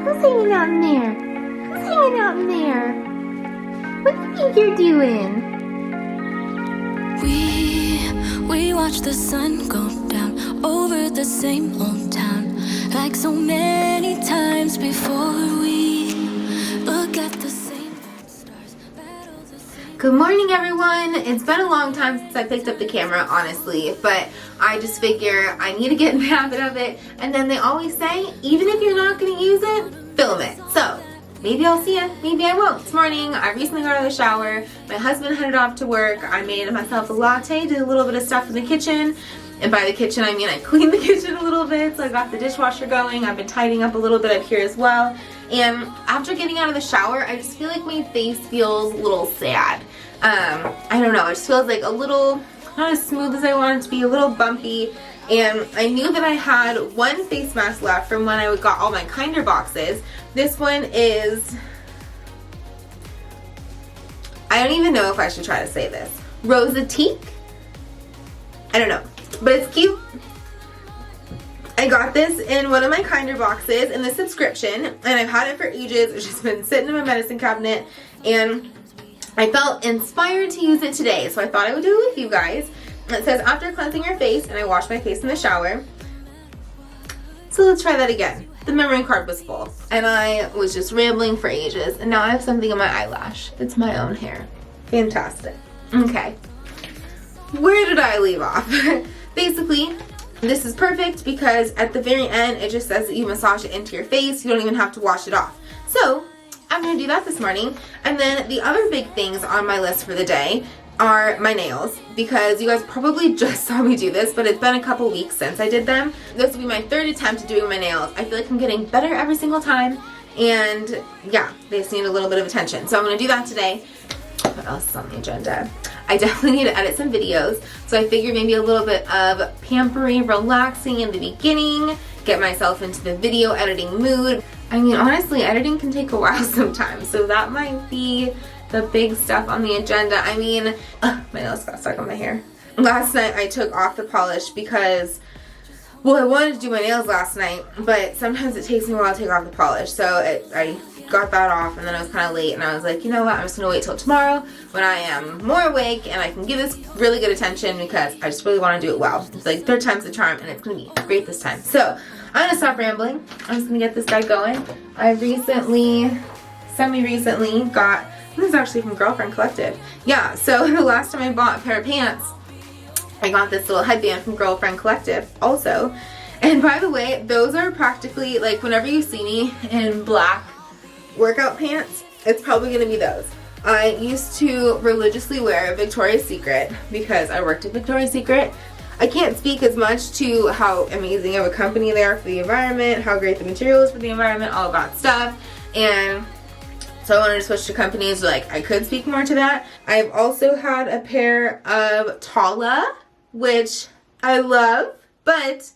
Who's hanging out in there? Who's hanging out in there? What do you think you're doing? We watch the sun go down over the same old town, like so many times before. We look at the same stars, battle the same. Good morning, everyone. It's been a long time since I picked up the camera, honestly, but I just figure I need to get in the habit of it. And then they always say, even if you're not going to use it, film it. So maybe I'll see you, maybe I won't. This morning, I recently got out of the shower. My husband headed off to work. I made myself a latte, did a little bit of stuff in the kitchen. And by the kitchen, I mean I cleaned the kitchen a little bit. So I got the dishwasher going. I've been tidying up a little bit up here as well. And after getting out of the shower, I just feel like my face feels a little sad. I don't know, it just feels like a little, not as smooth as I want it to be, a little bumpy. And I knew that I had one face mask left from when I got all my Kinder boxes. This one is, I don't even know if I should try to say this. Rosatique? I don't know, but it's cute. I got this in one of my Kinder boxes in the subscription, and I've had it for ages. It's just been sitting in my medicine cabinet, and I felt inspired to use it today, so I thought I would do it with you guys. It says, after cleansing your face, and I wash my face in the shower. So let's try that again. The memory card was full, and I was just rambling for ages, and now I have something in my eyelash. It's my own hair. Fantastic. Okay. Where did I leave off? Basically, this is perfect because at the very end, it just says that you massage it into your face. You don't even have to wash it off. So I'm going to do that this morning. And then the other big things on my list for the day are my nails, because you guys probably just saw me do this, but it's been a couple weeks since I did them. This will be my third attempt at doing my nails. I feel like I'm getting better every single time, and yeah, they just need a little bit of attention. So I'm going to do that today. What else is on the agenda? I definitely need to edit some videos, so I figured maybe a little bit of pampering, relaxing in the beginning, get myself into the video editing mood. I mean, honestly, editing can take a while sometimes, so that might be the big stuff on the agenda. I mean, my nails got stuck on my hair. Last night I took off the polish because, well, I wanted to do my nails last night, but sometimes it takes me a while to take off the polish, so I got that off, and then I was kind of late, and I was like, you know what, I'm just gonna wait till tomorrow when I am more awake and I can give this really good attention, because I just really want to do it well. It's like third time's the charm, and it's gonna be great this time. So I'm gonna stop rambling. I'm just gonna get this guy going. I semi-recently got, this is actually from Girlfriend Collective. Yeah, so the last time I bought a pair of pants, I got this little headband from Girlfriend Collective also. And by the way, those are practically, like, whenever you see me in black workout pants, it's probably gonna be those. I used to religiously wear Victoria's Secret because I worked at Victoria's Secret. I can't speak as much to how amazing of a company they are for the environment, how great the material is for the environment, all that stuff. And so I wanted to switch to companies, like I could speak more to that. I've also had a pair of Tala, which I love, but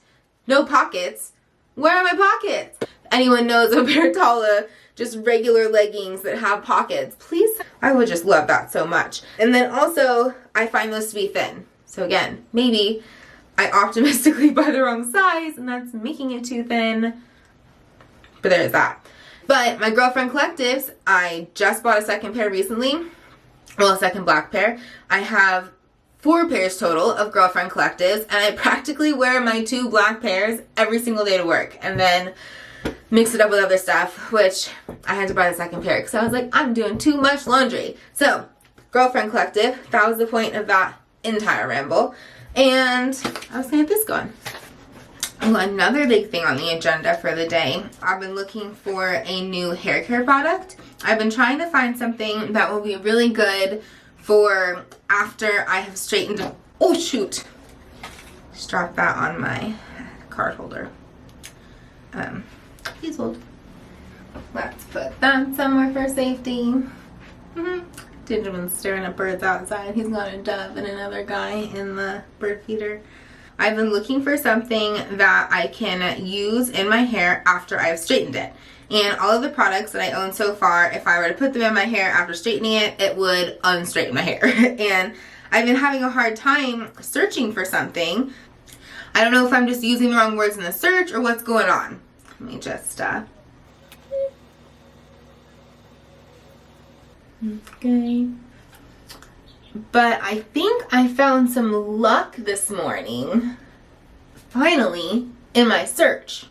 no pockets. Where are my pockets? If anyone knows a pair of Tala, just regular leggings that have pockets, please. I would just love that so much. And then also, I find those to be thin. So again, maybe I optimistically buy the wrong size and that's making it too thin. But there's that. But my Girlfriend Collectives, I just bought a second pair recently. Well, a second black pair. I have 4 pairs total of Girlfriend Collectives, and I practically wear my 2 black pairs every single day to work. And then mix it up with other stuff, which I had to buy the second pair because I was like, I'm doing too much laundry. So, Girlfriend Collective, that was the point of that entire ramble. And I was gonna get this going. Oh, another big thing on the agenda for the day, I've been looking for a new hair care product. I've been trying to find something that will be really good for after I have straightened, oh shoot, just dropped that on my card holder. Please hold. Let's put that somewhere for safety. Gingerman's staring at birds outside. He's got a dove and another guy in the bird feeder. I've been looking for something that I can use in my hair after I've straightened it. And all of the products that I own so far, if I were to put them in my hair after straightening it, it would unstraighten my hair. And I've been having a hard time searching for something. I don't know if I'm just using the wrong words in the search or what's going on. Let me just Okay. But I think I found some luck this morning, finally, in my search.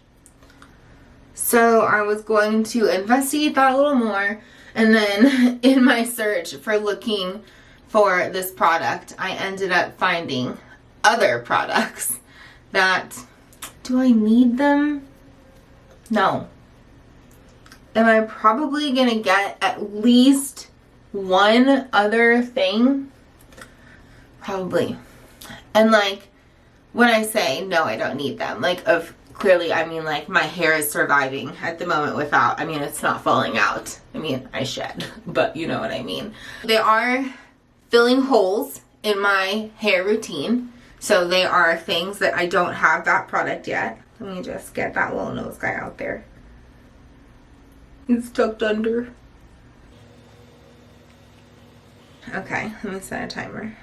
So I was going to investigate that a little more, and then in my search for looking for this product, I ended up finding other products that, do I need them? No. Am I probably gonna get at least one other thing? Probably. And like, when I say no, I don't need them, like, clearly I mean like my hair is surviving at the moment without, I mean, it's not falling out. I mean, I shed, but you know what I mean. They are filling holes in my hair routine, so they are things that I don't have that product yet. Let me just get that little nose guy out there. It's tucked under. Okay, let me set a timer.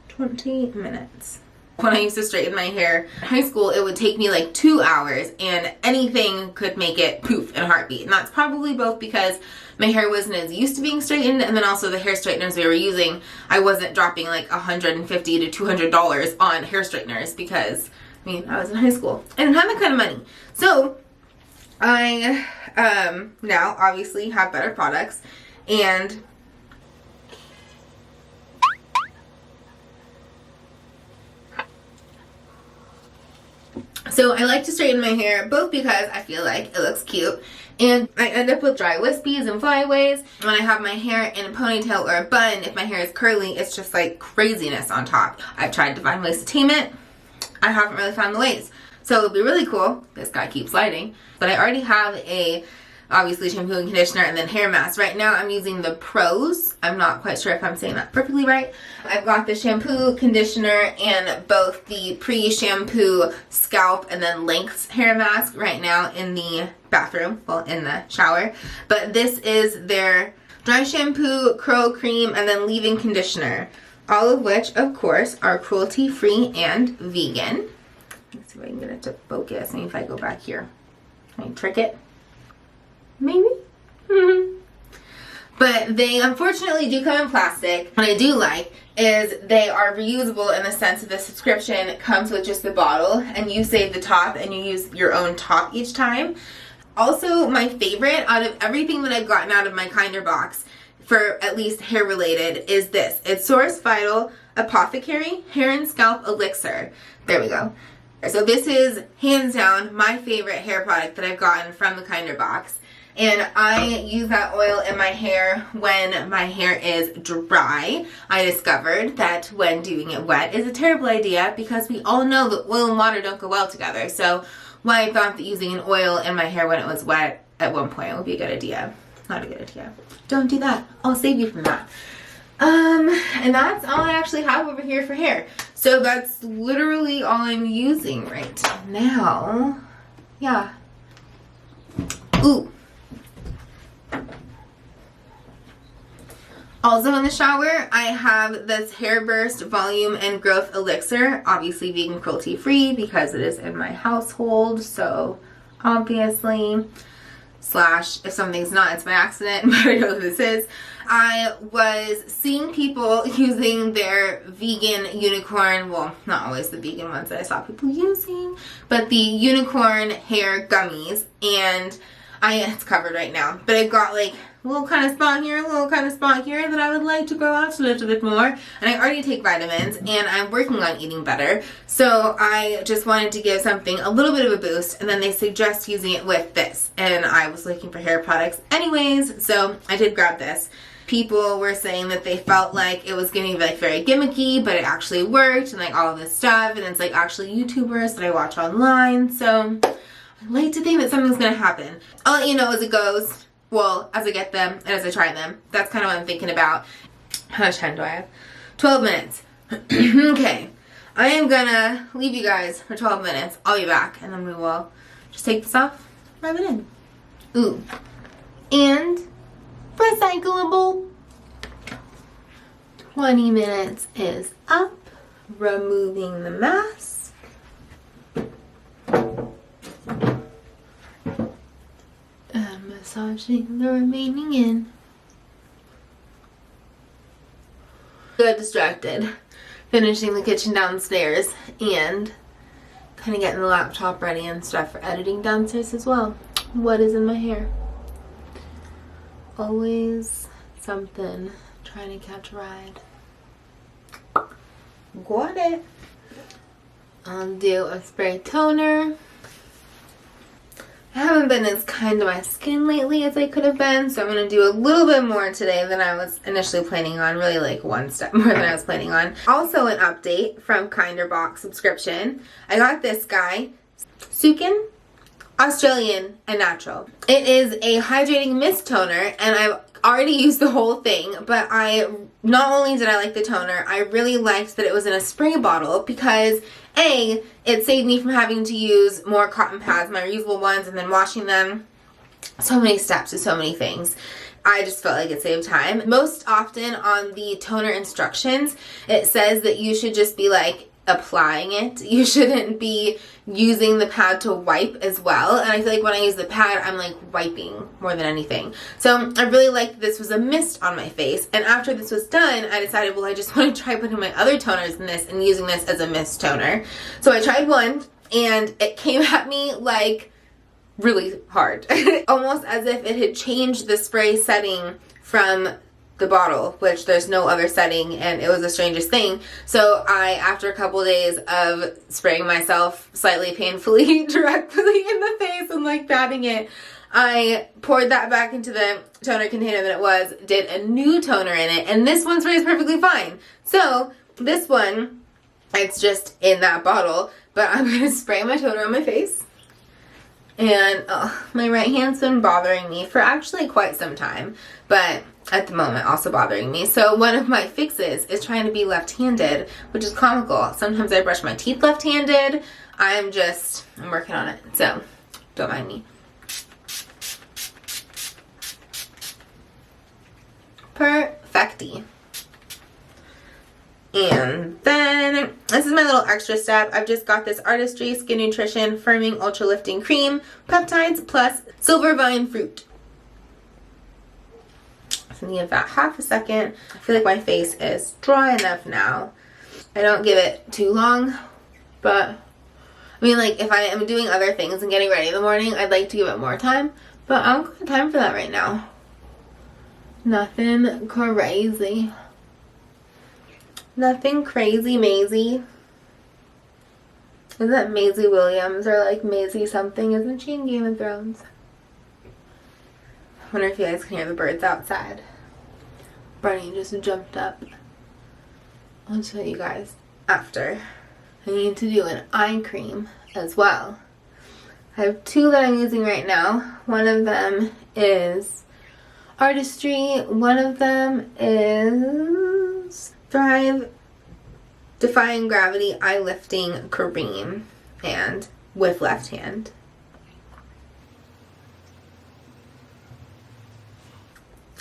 20 minutes. When I used to straighten my hair in high school, it would take me like 2 hours, and anything could make it poof in a heartbeat. And that's probably both because my hair wasn't as used to being straightened, and then also the hair straighteners we were using, I wasn't dropping like $150 to $200 on hair straighteners because, I mean, I was in high school. I didn't have that kind of money. So I now obviously have better products, and so I like to straighten my hair both because I feel like it looks cute, and I end up with dry wispies and flyaways. When I have my hair in a ponytail or a bun, if my hair is curly, it's just like craziness on top. I've tried to find ways to tame it. I haven't really found the ways. So it would be really cool. This guy keeps sliding. But I already have a, obviously, shampoo and conditioner and then hair mask. Right now I'm using the Pros. I'm not quite sure if I'm saying that perfectly right. I've got the shampoo, conditioner, and both the pre-shampoo scalp and then length hair mask right now in the bathroom, well, in the shower. But this is their dry shampoo, curl cream, and then leave-in conditioner. All of which, of course, are cruelty-free and vegan. Let's see if I can get it to focus. Maybe if I go back here. Can I trick it? Maybe? But they unfortunately do come in plastic. What I do like is they are reusable in the sense of the subscription comes with just the bottle, and you save the top and you use your own top each time. Also, my favorite out of everything that I've gotten out of my Kinder box for at least hair related is this. It's Source Vital Apothecary Hair and Scalp Elixir. There we go. So this is hands down my favorite hair product that I've gotten from the Kinder box. And I use that oil in my hair when my hair is dry. I discovered that when doing it wet is a terrible idea because we all know that oil and water don't go well together. So why I thought that using an oil in my hair when it was wet at one point would be a good idea. Not a good idea. Don't do that. I'll save you from that. And that's all I actually have over here for hair. So that's literally all I'm using right now. Yeah. Ooh. Also in the shower, I have this Hair Burst Volume and Growth Elixir. Obviously vegan, cruelty free because it is in my household. So obviously, slash if something's not, it's by accident, but I know who this is. I was seeing people using their vegan unicorn, well, not always the vegan ones that I saw people using, but the unicorn hair gummies, and it's covered right now, but I've got like a little kind of spot here, a little kind of spot here that I would like to grow out a little bit more. And I already take vitamins and I'm working on eating better. So I just wanted to give something a little bit of a boost, and then they suggest using it with this. And I was looking for hair products anyways, so I did grab this. People were saying that they felt like it was going to be like very gimmicky, but it actually worked and like all of this stuff. And it's like actually YouTubers that I watch online. So I like to think that something's going to happen. I'll let you know as it goes. Well, as I get them and as I try them. That's kind of what I'm thinking about. How much time do I have? 12 minutes. Okay. I am gonna leave you guys for 12 minutes. I'll be back and then we will just take this off, rub it in. Ooh. And recyclable. 20 minutes is up. Removing the mask. Massaging the remaining in. got distracted finishing the kitchen downstairs and kind of getting the laptop ready and stuff for editing downstairs as well. What is in my hair? Always something trying to catch a ride. Got it. I'll do a spray toner. I haven't been as kind to my skin lately as I could have been, so I'm going to do a little bit more today than I was initially planning on. Really like one step more than I was planning on. Also an update from Kinder Box subscription. I got this guy, Sukin, Australian and natural. It is a hydrating mist toner, and I've already used the whole thing, but not only did I like the toner, I really liked that it was in a spray bottle because A, it saved me from having to use more cotton pads, my reusable ones, and then washing them. So many steps to so many things. I just felt like it saved time. Most often on the toner instructions, it says that you should just be like applying it. You shouldn't be using the pad to wipe as well. And I feel like when I use the pad, I'm like wiping more than anything. So I really liked that this was a mist on my face. And after this was done, I decided, well, I just want to try putting my other toners in this and using this as a mist toner. So I tried one and it came at me like really hard. Almost as if it had changed the spray setting from the bottle, which there's no other setting, and it was the strangest thing. So I, after a couple days of spraying myself slightly painfully directly in the face and like patting it, I poured that back into the toner container that it was, did a new toner in it, and this one sprays perfectly fine. So this one, it's just in that bottle, but I'm going to spray my toner on my face. And my right hand's been bothering me for actually quite some time, but at the moment also bothering me. So one of my fixes is trying to be left-handed, which is comical. Sometimes I brush my teeth left-handed. I'm working on it, so don't mind me. Perfecti. And then, this is my little extra step. I've just got this Artistry Skin Nutrition Firming Ultra Lifting Cream, Peptides plus Silver Vine Fruit. So give that half a second. I feel like my face is dry enough now. I don't give it too long, but I mean, like, if I am doing other things and getting ready in the morning, I'd like to give it more time, but I don't got time for that right now. Nothing crazy. Nothing crazy Maisie. Isn't that Maisie Williams or like Maisie something? Isn't she in Game of Thrones? I wonder if you guys can hear the birds outside. Barney just jumped up. I'll show you guys after. I need to do an eye cream as well. I have two that I'm using right now. One of them is Artistry. One of them is Thrive Defying Gravity Eye Lifting Cream, and with left hand.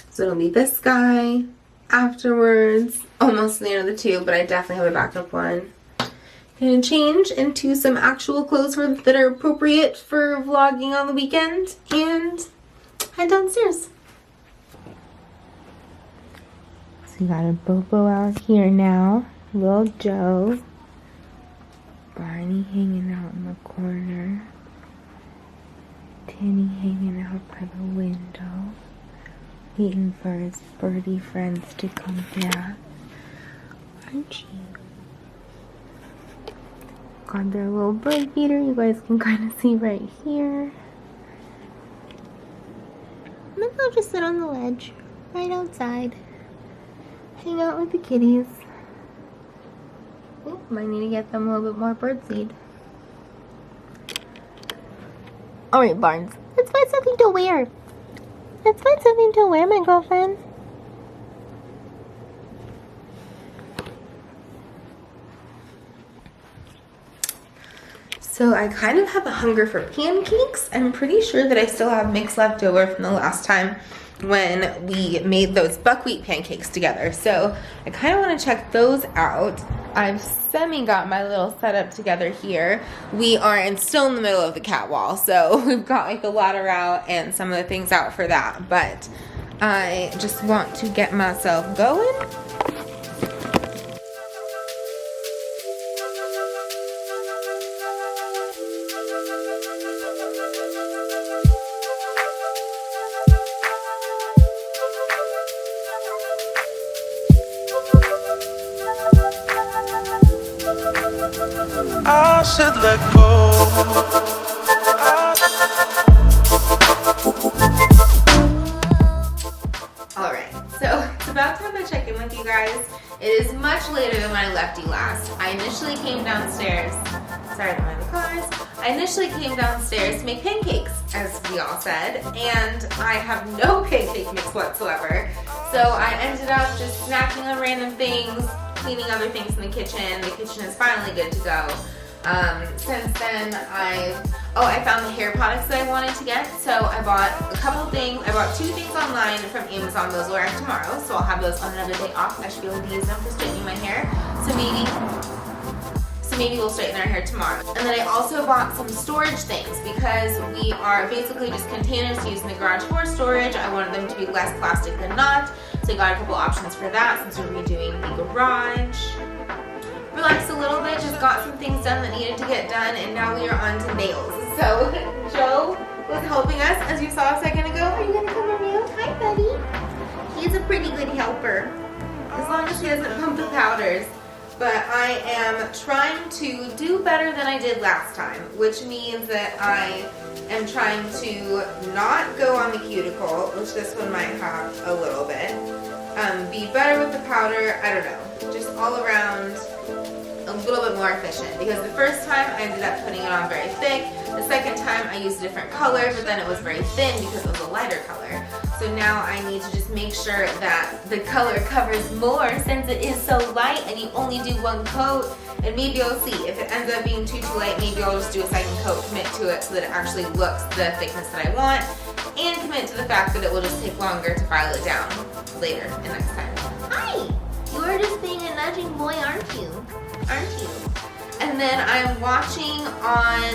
So it'll be this guy afterwards, almost the end of the tube, but I definitely have a backup one. Gonna change into some actual clothes that are appropriate for vlogging on the weekend and head downstairs. We got a Bobo out here now. Little Joe. Barney hanging out in the corner. Tinny hanging out by the window. Waiting for his birdie friends to come back. Archie. Got their little bird feeder. You guys can kind of see right here. And then they'll just sit on the ledge. Right outside. Hang out with the kitties. Oh, might need to get them a little bit more birdseed. Alright, Barnes. Let's find something to wear. Let's find something to wear, my girlfriend. So I kind of have a hunger for pancakes. I'm pretty sure that I still have mix left over from the last time when we made those buckwheat pancakes together. So I kind of want to check those out. I've got my little setup together here. We are still in the middle of the cat wall, so we've got like the ladder out and some of the things out for that, but I just want to get myself going. I should let go. Alright, so it's about time to check in with you guys. It is much later than when I left you last. I initially came downstairs. Sorry, I don't mind the cars. I initially came downstairs to make pancakes, as we all said, and I have no pancake mix whatsoever. So I ended up just snacking on random things, cleaning other things in the kitchen. The kitchen is finally good to go. Since then, I found the hair products that I wanted to get, so I bought a couple things. I bought 2 things online from Amazon. Those will arrive tomorrow, so I'll have those on another day off. I should be able to use them for straightening my hair. So maybe we'll straighten our hair tomorrow. And then I also bought some storage things because we are basically just containers to use in the garage for storage. I wanted them to be less plastic than not, so I got a couple options for that since we're redoing the garage. Relaxed a little bit, just got some things done that needed to get done, and now we are on to nails. So Joe was helping us, as you saw a second ago. Are you gonna cover nails? Hi, buddy. He's a pretty good helper, as long as he doesn't pump the powders. But I am trying to do better than I did last time, which means that I am trying to not go on the cuticle, which this one might have a little bit. Be better with the powder, I don't know, just all around a little bit more efficient, because the first time I ended up putting it on very thick. The second time I used a different color, but then it was very thin because it was a lighter color. So now I need to just make sure that the color covers more since it is so light and you only do 1 coat. And maybe I'll see. If it ends up being too light, maybe I'll just do a second coat, commit to it so that it actually looks the thickness that I want, and commit to the fact that it will just take longer to file it down later and next time. Hi! You are just being a nudging boy, aren't you? Aren't you? And then I'm watching on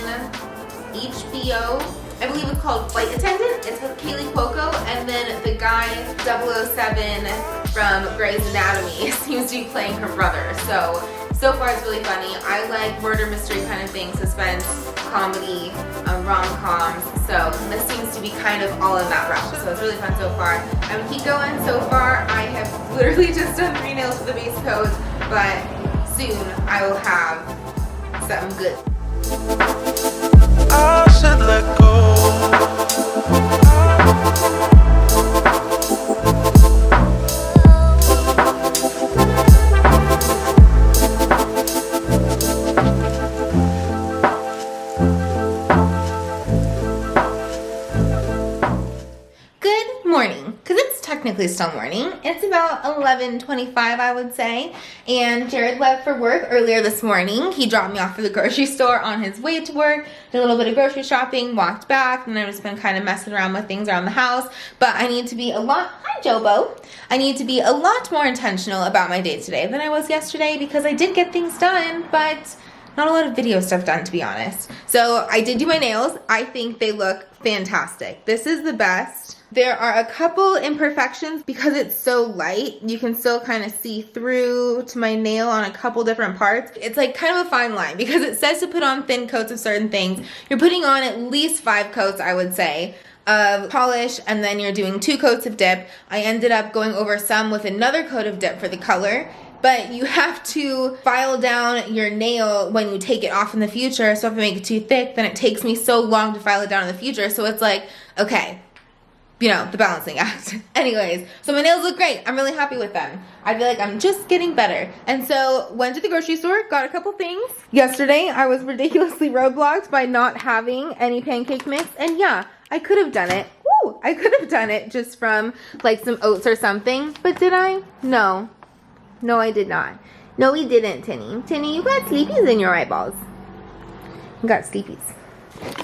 HBO, I believe it's called Flight Attendant. It's with Kaylee Cuoco, and then the guy 007 from Grey's Anatomy seems to be playing her brother. So far it's really funny. I like murder mystery kind of things, suspense, comedy, rom-coms. So this seems to be kind of all in that realm. So it's really fun so far. I'm gonna keep going. So far I have literally just done 3 nails for the base coat, but soon I will have something good. I should let go. Good morning, because it's technically still morning. It's about 11:25, I would say, and Jared left for work earlier this morning. He dropped me off at the grocery store on his way to work, did a little bit of grocery shopping, walked back, and I've just been kind of messing around with things around the house. But I need to be hi Jobo. I need to be a lot more intentional about my day today than I was yesterday, because I did get things done, but not a lot of video stuff done, to be honest. So I did do my nails. I think they look fantastic. This is the best. There are a couple imperfections because it's so light. You can still kind of see through to my nail on a couple different parts. It's like kind of a fine line because it says to put on thin coats of certain things. You're putting on at least 5 coats, I would say, of polish, and then you're doing 2 coats of dip. I ended up going over some with another coat of dip for the color. But you have to file down your nail when you take it off in the future. So if I make it too thick, then it takes me so long to file it down in the future. So it's like, okay, you know, the balancing act. Anyways, so my nails look great. I'm really happy with them. I feel like I'm just getting better. And so went to the grocery store, got a couple things. Yesterday, I was ridiculously roadblocked by not having any pancake mix. And yeah, I could have done it. Woo! I could have done it just from like some oats or something. But did I? No. No, I did not. No, we didn't, Tinny. Tinny, you got sleepies in your eyeballs. You got sleepies.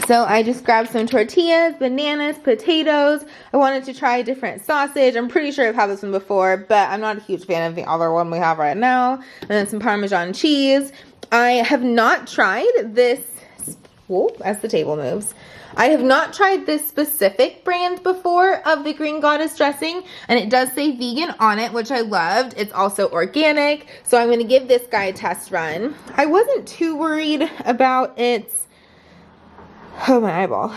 So I just grabbed some tortillas, bananas, potatoes. I wanted to try a different sausage. I'm pretty sure I've had this one before, but I'm not a huge fan of the other one we have right now. And then some Parmesan cheese. I have not tried this, whoop, as the table moves. I have not tried this specific brand before of the Green Goddess dressing, and it does say vegan on it, which I loved. It's also organic, so I'm going to give this guy a test run. I wasn't too worried about its, oh, my eyeball.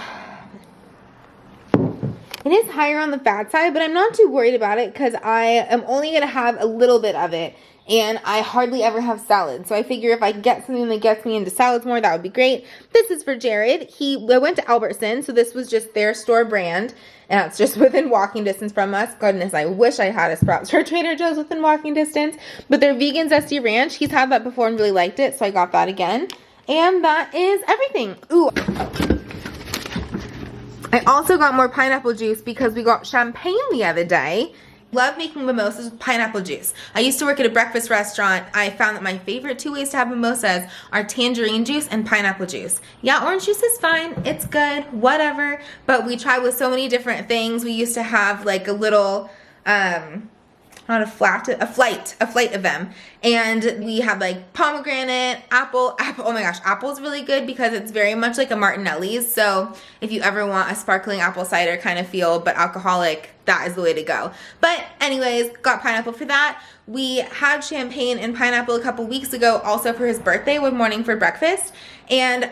It is higher on the fat side, but I'm not too worried about it because I am only going to have a little bit of it and I hardly ever have salad. So I figure if I get something that gets me into salads more, that would be great. This is for Jared. I went to Albertson, so this was just their store brand, and it's just within walking distance from us. Goodness, I wish I had a Sprouts or Trader Joe's within walking distance. But their vegan zesty ranch, he's had that before and really liked it, so I got that again. And that is everything. Ooh. I also got more pineapple juice because we got champagne the other day. Love making mimosas with pineapple juice. I used to work at a breakfast restaurant. I found that my favorite 2 ways to have mimosas are tangerine juice and pineapple juice. Yeah, orange juice is fine. It's good, whatever. But we tried with so many different things. We used to have like a little, not a flight of them. And we had like pomegranate, apple. Oh my gosh, apple's really good because it's very much like a Martinelli's. So if you ever want a sparkling apple cider kind of feel, but alcoholic, that is the way to go. But anyways, got pineapple for that. We had champagne and pineapple a couple weeks ago also for his birthday one morning for breakfast. And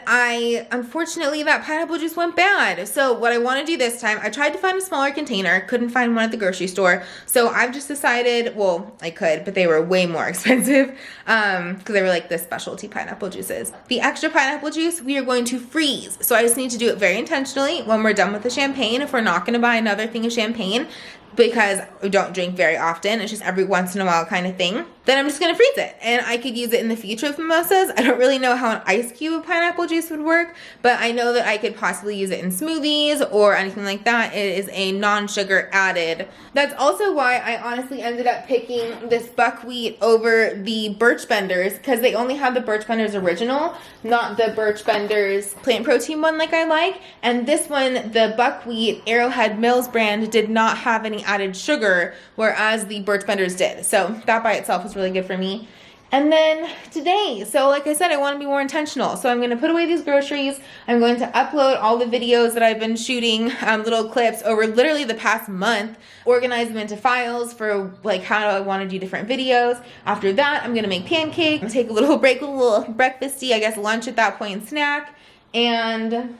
unfortunately, that pineapple juice went bad. So what I want to do this time, I tried to find a smaller container, couldn't find one at the grocery store. So I've just decided, well, I could, but they were way more expensive because they were like the specialty pineapple juices. The extra pineapple juice, we are going to freeze. So I just need to do it very intentionally when we're done with the champagne. If we're not going to buy another thing of champagne, because we don't drink very often, it's just every once in a while kind of thing, then I'm just gonna freeze it and I could use it in the future with mimosas. I don't really know how an ice cube of pineapple juice would work, but I know that I could possibly use it in smoothies or anything like that. It is a non-sugar added. That's also why I honestly ended up picking this buckwheat over the Birch Benders, because they only have the Birch Benders original, not the Birch Benders plant protein one like I like. And this one, the buckwheat Arrowhead Mills brand, did not have any added sugar, whereas the Birch Benders did. So that by itself was really good for me. And then today, so like I said, I want to be more intentional. So I'm going to put away these groceries. I'm going to upload all the videos that I've been shooting, little clips over literally the past month, organize them into files for like how I want to do different videos. After that, I'm going to make pancakes, take a little break, a little breakfasty, I guess lunch at that point, snack. And then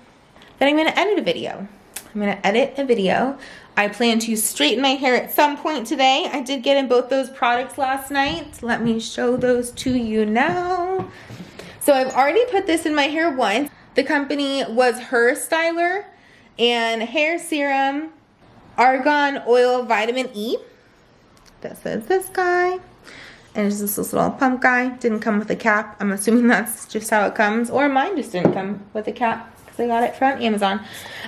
I'm going to edit a video. I plan to straighten my hair at some point today. I did get in both those products last night. Let me show those to you now. So I've already put this in my hair once. The company was Her Styler and Hair Serum Argan Oil Vitamin E. This is this guy. And it's just this little pump guy. Didn't come with a cap. I'm assuming that's just how it comes. Or mine just didn't come with a cap. I got it from Amazon.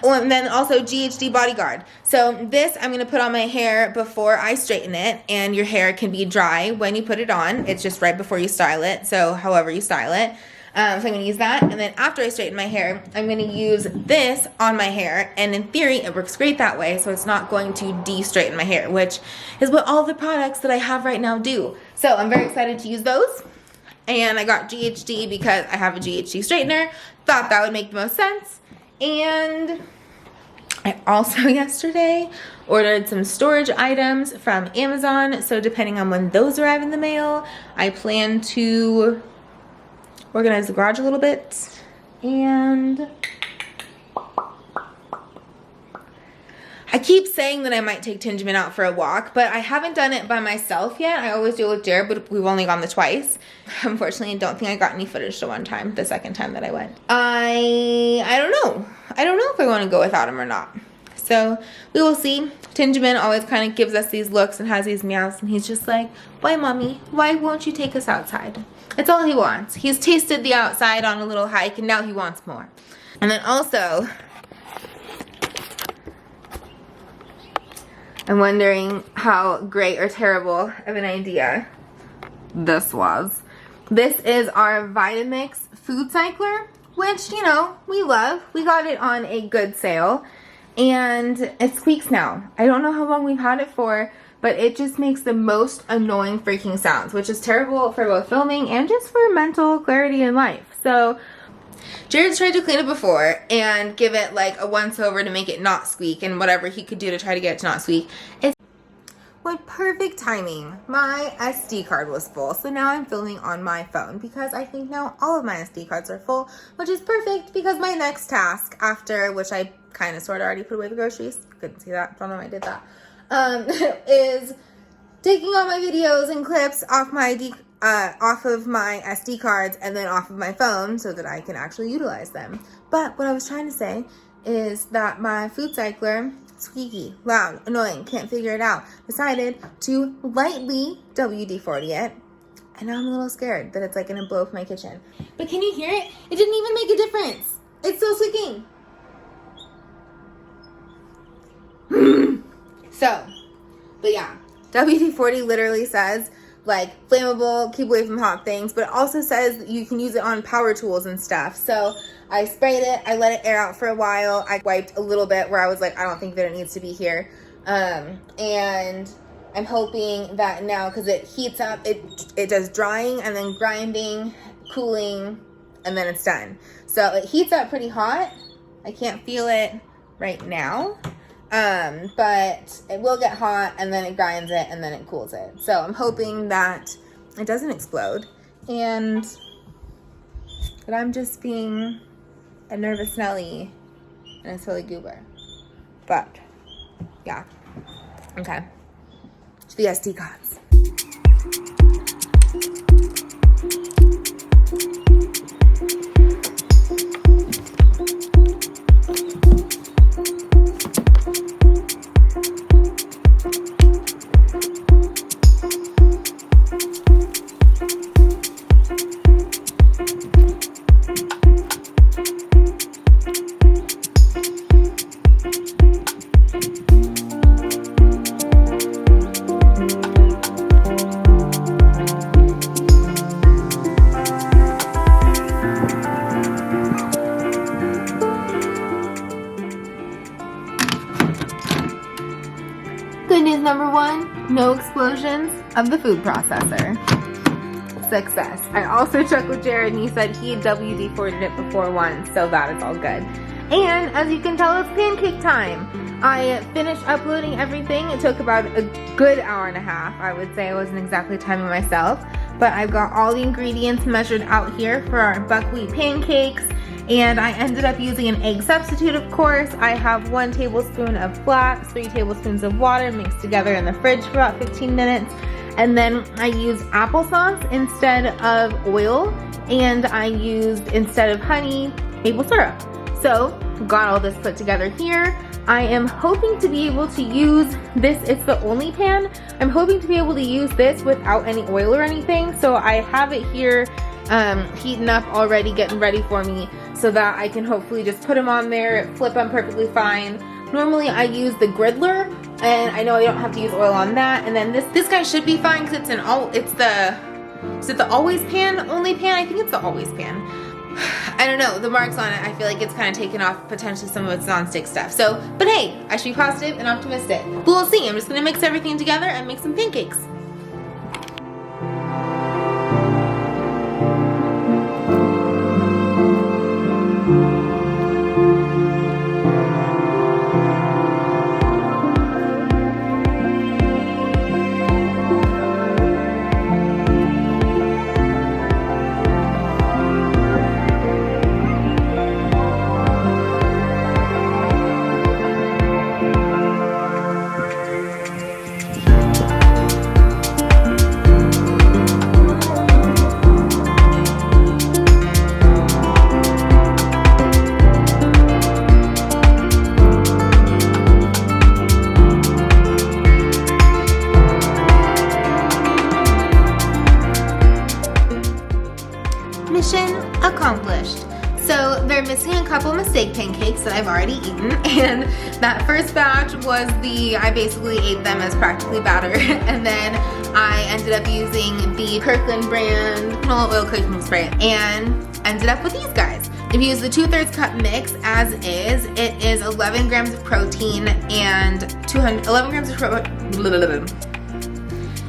And then also GHD Bodyguard. So this I'm going to put on my hair before I straighten it, and your hair can be dry when you put it on. It's just right before you style it, so however you style it. So I'm going to use that, and then after I straighten my hair, I'm going to use this on my hair, and in theory it works great that way, so it's not going to de-straighten my hair, which is what all the products that I have right now do. So I'm very excited to use those. And I got GHD because I have a GHD straightener. Thought that would make the most sense. And I also yesterday ordered some storage items from Amazon. So depending on when those arrive in the mail, I plan to organize the garage a little bit. And I keep saying that I might take Tinjamin out for a walk, but I haven't done it by myself yet. I always do it with Jared, but we've only gone the twice. Unfortunately, I don't think I got any footage the one time, the second time that I went. I don't know. I don't know if I want to go without him or not. So we will see. Tinjamin always kind of gives us these looks and has these meows, and he's just like, why mommy? Why won't you take us outside? It's all he wants. He's tasted the outside on a little hike, and now he wants more. And then also, I'm wondering how great or terrible of an idea this was. This is our Vitamix food cycler, which, you know, we love. We got it on a good sale, and it squeaks now. I don't know how long we've had it for, but it just makes the most annoying freaking sounds, which is terrible for both filming and just for mental clarity in life. So Jared's tried to clean it before and give it like a once over to make it not squeak, and whatever he could do to try to get it to not squeak. What perfect timing. My SD card was full, so now I'm filming on my phone because I think now all of my SD cards are full, which is perfect because my next task after, which I kind of sort of already put away the groceries, couldn't see that, don't know why I did that, is taking all my videos and clips off off of my SD cards and then off of my phone so that I can actually utilize them. But what I was trying to say is that my food cycler, squeaky, loud, annoying, can't figure it out, decided to lightly WD-40 it. And now I'm a little scared that it's like gonna blow up my kitchen. But can you hear it? It didn't even make a difference. It's still squeaking. So, but yeah, WD-40 literally says like flammable, keep away from hot things, but it also says that you can use it on power tools and stuff. So I sprayed it, I let it air out for a while. I wiped a little bit where I was like, I don't think that it needs to be here. And I'm hoping that now, because it heats up, it does drying and then grinding, cooling, and then it's done. So it heats up pretty hot. I can't feel it right now. But it will get hot and then it grinds it and then it cools it. So I'm hoping that it doesn't explode and that I'm just being a nervous Nelly and a silly goober. But yeah. Okay. To the SD cards. Good news number one, no explosions of the food processor. Success. I also checked with Jared and he said he had WD-40'd it before once, so that is all good. And as you can tell, it's pancake time. I finished uploading everything. It took about a good hour and a half. I would say I wasn't exactly timing myself, but I've got all the ingredients measured out here for our buckwheat pancakes. And I ended up using an egg substitute, of course. I have 1 tablespoon of flax, 3 tablespoons of water mixed together in the fridge for about 15 minutes. And then I used applesauce instead of oil. And I used, instead of honey, maple syrup. So, got all this put together here. I am hoping to be able to use this. It's the only pan. I'm hoping to be able to use this without any oil or anything. So I have it here heating up already, getting ready for me, so that I can hopefully just put them on there, flip them perfectly fine. Normally I use the griddler, and I know I don't have to use oil on that. And then this guy should be fine because is it the always pan, only pan? I think it's the always pan. I don't know, the marks on it, I feel like it's kind of taken off potentially some of its non-stick stuff. So, but hey, I should be positive and optimistic. But we'll see. I'm just gonna mix everything together and make some pancakes. Mission accomplished. So they're missing a couple mistake pancakes that I've already eaten, and that first batch was I basically ate them as practically batter, and then I ended up using the Kirkland brand canola oil cooking spray and ended up with these guys. If you use the 2/3 cup mix as is, it is 11 grams of protein and 11 grams of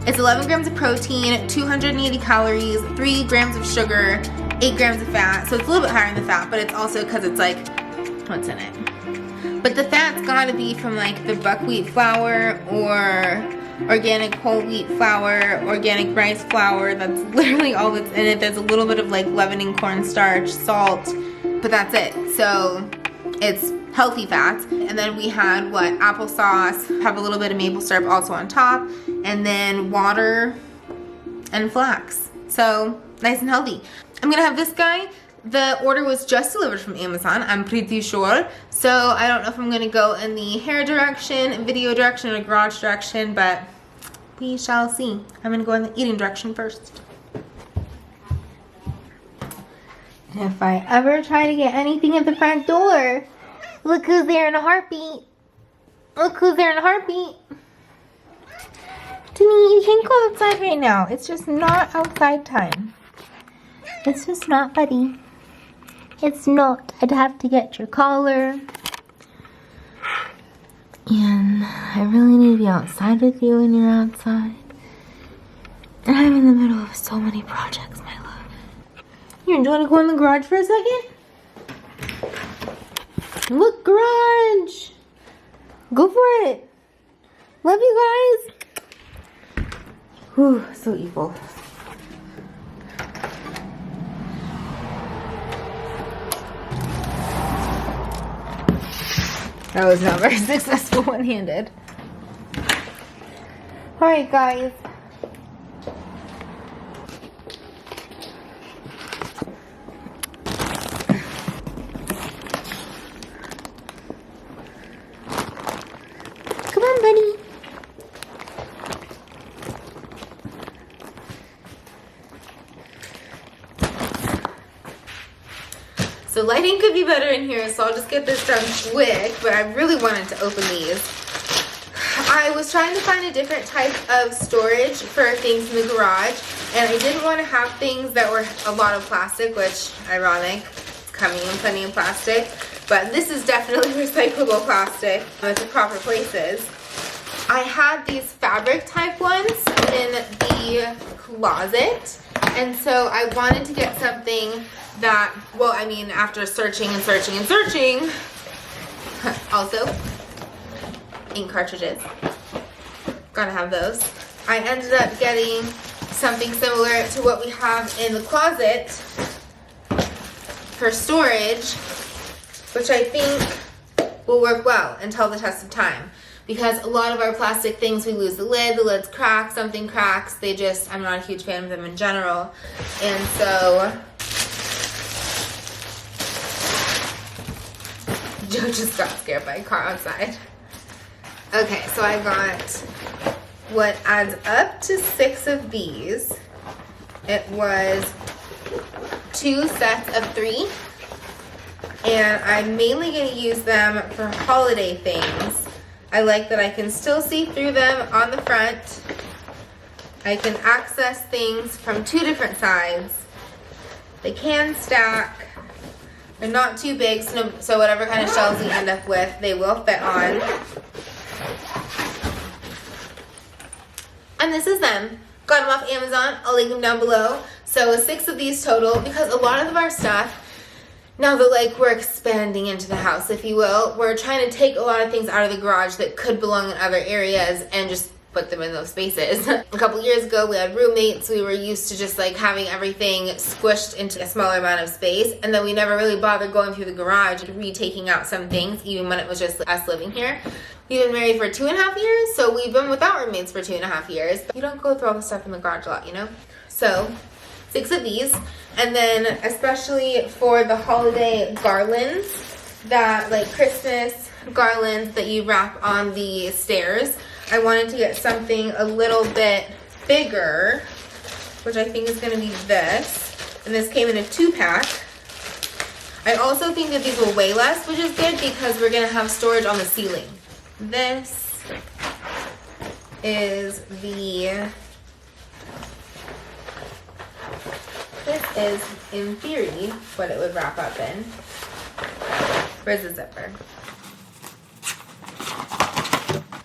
It's 11 grams of protein, 280 calories, 3 grams of sugar, 8 grams of fat. So it's a little bit higher in the fat, but it's also because it's like, what's in it? But the fat's gotta be from like the buckwheat flour or organic whole wheat flour, organic rice flour. That's literally all that's in it. There's a little bit of like leavening cornstarch, salt, but that's it. So it's healthy fats. And then we had applesauce, have a little bit of maple syrup also on top, and then water and flax. So nice and healthy. I'm gonna have this guy. The order was just delivered from Amazon, I'm pretty sure. So I don't know if I'm gonna go in the hair direction, video direction, or garage direction, but we shall see. I'm gonna go in the eating direction first. And if I ever try to get anything at the front door, look who's there in a heartbeat. Look who's there in a heartbeat. Timmy, you can't go outside right now. It's just not outside time. It's just not, buddy. It's not. I'd have to get your collar. And I really need to be outside with you when you're outside. And I'm in the middle of so many projects, my love. Here, do you want to go in the garage for a second? Look, garage! Go for it! Love you guys! Whew, so evil. That was not very successful one-handed. Alright guys. Come on, buddy. So lighting could be better in here, so I'll just get this done quick, but I really wanted to open these. I was trying to find a different type of storage for things in the garage, and I didn't want to have things that were a lot of plastic, which, ironic, it's coming in plenty of plastic, but this is definitely recyclable plastic with the proper places. I had these fabric type ones in the closet, and so I wanted to get something that, well, I mean, after searching and searching and searching, also, ink cartridges, gotta have those. I ended up getting something similar to what we have in the closet for storage, which I think will work well and tell the test of time. Because a lot of our plastic things, we lose the lid's cracked, something cracks, they just, I'm not a huge fan of them in general. And so, Joe just got scared by a car outside. Okay, so I got what adds up to 6 of these. It was 2 sets of 3. And I'm mainly going to use them for holiday things. I like that I can still see through them on the front. I can access things from 2 different sides. They can stack. They're not too big, so whatever kind of shelves we end up with, they will fit on. And this is them. Got them off Amazon. I'll link them down below. So 6 of these total, because a lot of our stuff, now that like we're expanding into the house, if you will, we're trying to take a lot of things out of the garage that could belong in other areas and just put them in those spaces. A couple years ago, we had roommates. We were used to just like having everything squished into a smaller amount of space, and then we never really bothered going through the garage and retaking out some things, even when it was just us living here. We've been married for 2.5 years, so we've been without roommates for 2.5 years. But you don't go through all the stuff in the garage a lot, you know? So 6 of these, and then especially for the holiday garlands, that like Christmas garlands that you wrap on the stairs, I wanted to get something a little bit bigger, which I think is going to be this, and this came in a 2-pack. I also think that these will weigh less, which is good because we're going to have storage on the ceiling. This is in theory what it would wrap up in. Where's the zipper?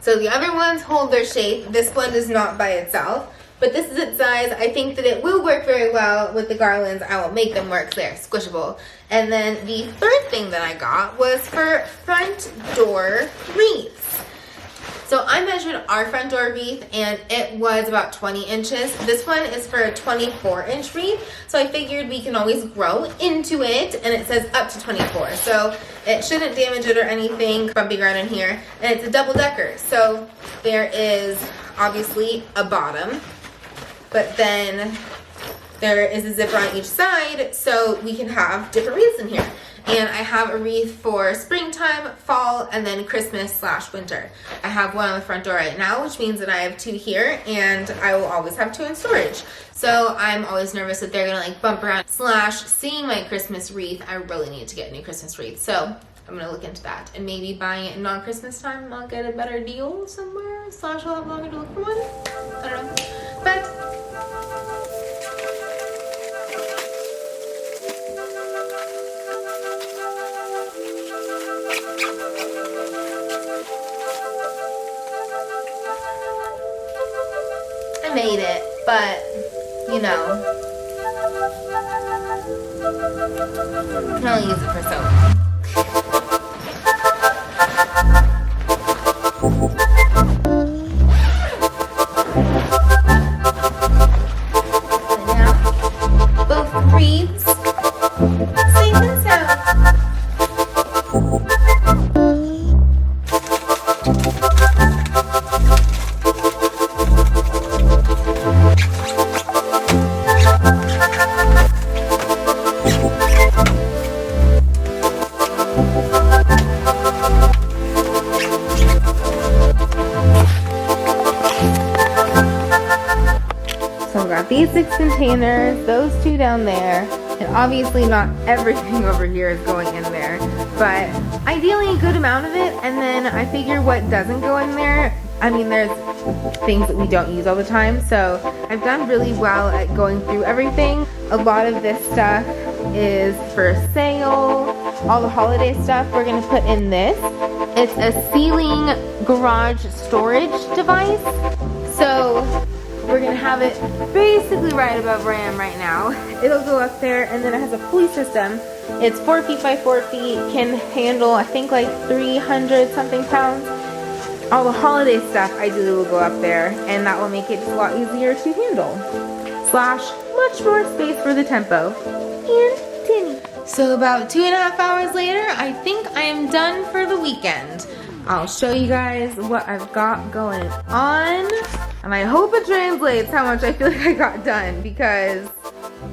So the other ones hold their shape. This one does not by itself, but this is its size. I think that it will work very well with the garlands. I will make them work. They're squishable. And then the third thing that I got was for front door wreaths. So I measured our front door wreath and it was about 20 inches. This one is for a 24-inch wreath. So I figured we can always grow into it, and it says up to 24. So it shouldn't damage it or anything, bumping around in here. And it's a double decker. So there is obviously a bottom, but then there is a zipper on each side so we can have different wreaths in here. And I have a wreath for springtime, fall, and then Christmas/winter. I have one on the front door right now, which means that I have 2 here, and I will always have 2 in storage. So I'm always nervous that they're gonna like bump around / seeing my Christmas wreath. I really need to get a new Christmas wreath. So I'm gonna look into that, and maybe buying it non-Christmas time, I'll get a better deal somewhere. / I'll have longer to look for one. I don't know, but I made it, but you know, I can only use it for so long. And now, both wreaths safe and sound. So we got these 6 containers, those 2 down there, and obviously not everything over here is going in there, but ideally a good amount of it. And then I figure what doesn't go in there, I mean, there's things that we don't use all the time, so I've done really well at going through everything. A lot of this stuff is for sale. All the holiday stuff we're gonna put in this. It's a ceiling garage storage device, so we're gonna have it basically right above where I am right now. It'll go up there, and then it has a pulley system. It's 4 feet by 4 feet, can handle I think like 300 something pounds. All the holiday stuff ideally will go up there, and that will make it just a lot easier to handle. / much more space for the tempo and tinny. So about 2.5 hours later, I think I am done for the weekend. I'll show you guys what I've got going on, and I hope it translates how much I feel like I got done, because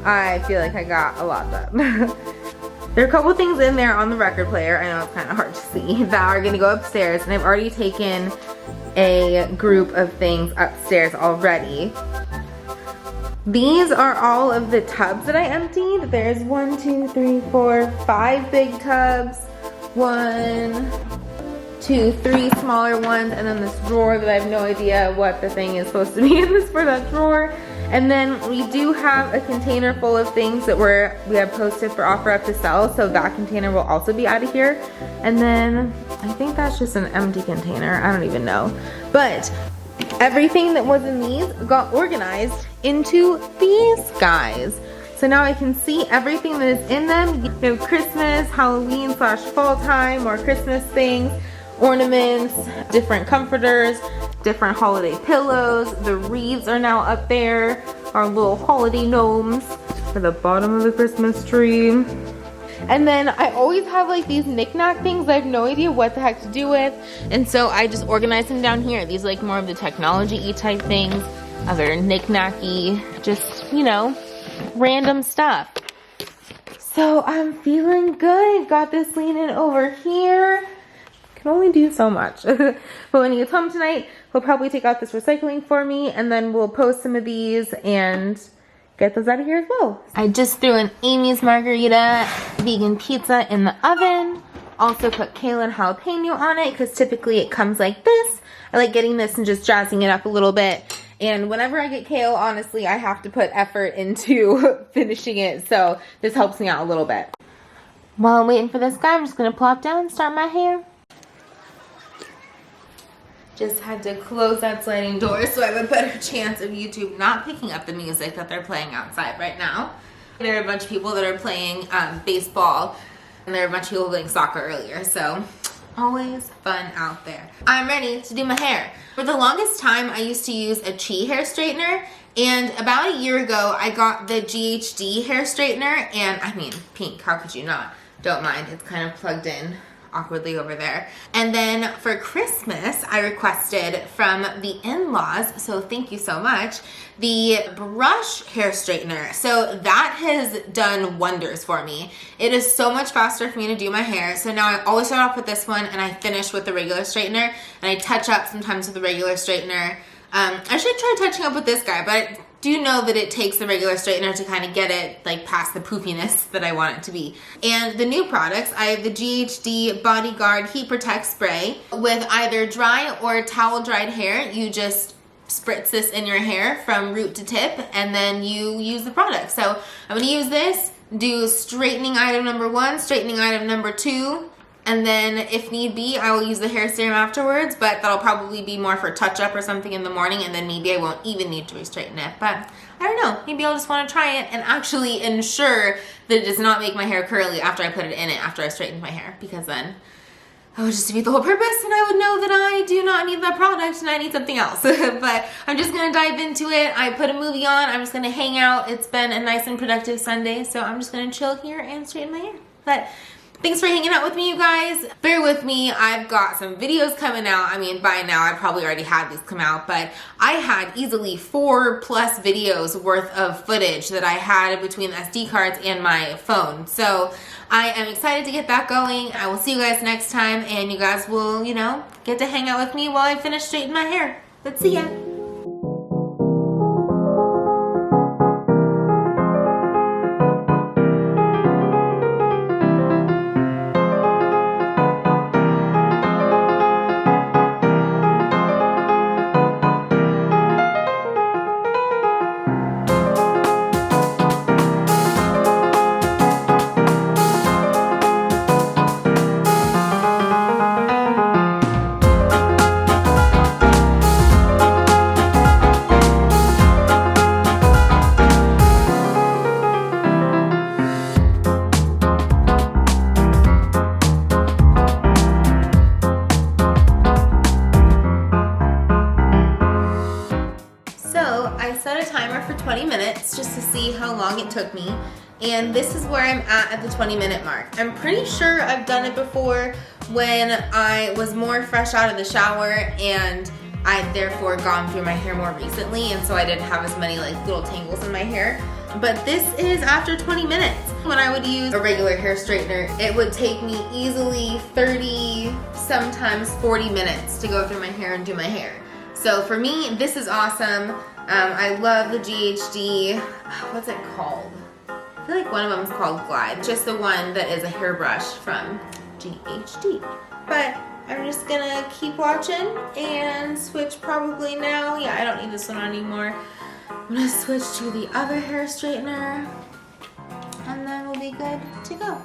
I feel like I got a lot done. There are a couple things in there on the record player, I know it's kind of hard to see, that are gonna go upstairs, and I've already taken a group of things upstairs already. These are all of the tubs that I emptied. There's 1, 2, 3, 4, 5 big tubs, 1, 2, 3 smaller ones, and then this drawer that I have no idea what the thing is supposed to be in this for that drawer. And then we do have a container full of things that we have posted for offer up to sell, so that container will also be out of here. And then I think that's just an empty container, I don't even know. But everything that was in these got organized into these guys. So now I can see everything that is in them. We have Christmas, Halloween / fall time, or Christmas things, ornaments, different comforters, different holiday pillows. The wreaths are now up there, our little holiday gnomes for the bottom of the Christmas tree. And then I always have like these knick-knack things I have no idea what the heck to do with, and so I just organize them down here. These are like more of the technology-y type things, other knick-knacky, just, you know, random stuff. So I'm feeling good. Got this leaning over here. Can only do so much. But when he gets home tonight, he'll probably take out this recycling for me, and then we'll post some of these and get those out of here as well. I just threw an Amy's Margarita vegan pizza in the oven. Also put kale and jalapeno on it, because typically it comes like this. I like getting this and just jazzing it up a little bit. And whenever I get kale, honestly, I have to put effort into finishing it, so this helps me out a little bit. While I'm waiting for this guy, I'm just gonna plop down and start my hair. Just had to close that sliding door so I have a better chance of YouTube not picking up the music that they're playing outside right now. There are a bunch of people that are playing baseball, and there are a bunch of people playing soccer earlier, so Always fun out there. I'm ready to do my hair. For the longest time, I used to use a Chi hair straightener, and about a year ago, I got the GHD hair straightener, and I mean, pink, how could you not? Don't mind, it's kind of plugged in awkwardly over there. And then for Christmas, I requested from the in-laws, so thank you so much, the brush hair straightener. So that has done wonders for me. It is so much faster for me to do my hair. So now I always start off with this one and I finish with the regular straightener, and I touch up sometimes with the regular straightener. I should try touching up with this guy, but I do know that it takes the regular straightener to kind of get it like past the poofiness that I want it to be. And the new products, I have the GHD Bodyguard Heat Protect Spray. With either dry or towel dried hair, you just spritz this in your hair from root to tip, and then you use the product. So I'm gonna use this, do straightening item number 1, straightening item number 2, and then if need be, I will use the hair serum afterwards, but that'll probably be more for touch up or something in the morning, and then maybe I won't even need to re-straighten it. But I don't know, maybe I'll just want to try it and actually ensure that it does not make my hair curly after I put it in it, after I straightened my hair, because then I would just defeat the whole purpose and I would know that I do not need that product and I need something else. But I'm just gonna dive into it. I put a movie on, I'm just gonna hang out. It's been a nice and productive Sunday, so I'm just gonna chill here and straighten my hair. But thanks for hanging out with me, you guys. Bear with me, I've got some videos coming out. I mean, by now I probably already had these come out, but I had easily 4+ videos worth of footage that I had between the SD cards and my phone. So I am excited to get that going. I will see you guys next time, and you guys will, you know, get to hang out with me while I finish straightening my hair. Let's see ya. I set a timer for 20 minutes just to see how long it took me, and this is where I'm at the 20-minute mark. I'm pretty sure I've done it before when I was more fresh out of the shower and I'd therefore gone through my hair more recently, and so I didn't have as many like little tangles in my hair. But this is after 20 minutes. When I would use a regular hair straightener, it would take me easily 30, sometimes 40 minutes to go through my hair and do my hair. So for me, this is awesome. I love the GHD, what's it called? I feel like one of them is called Glide, just the one that is a hairbrush from GHD. But I'm just gonna keep watching and switch probably now. Yeah, I don't need this one anymore. I'm gonna switch to the other hair straightener and then we'll be good to go.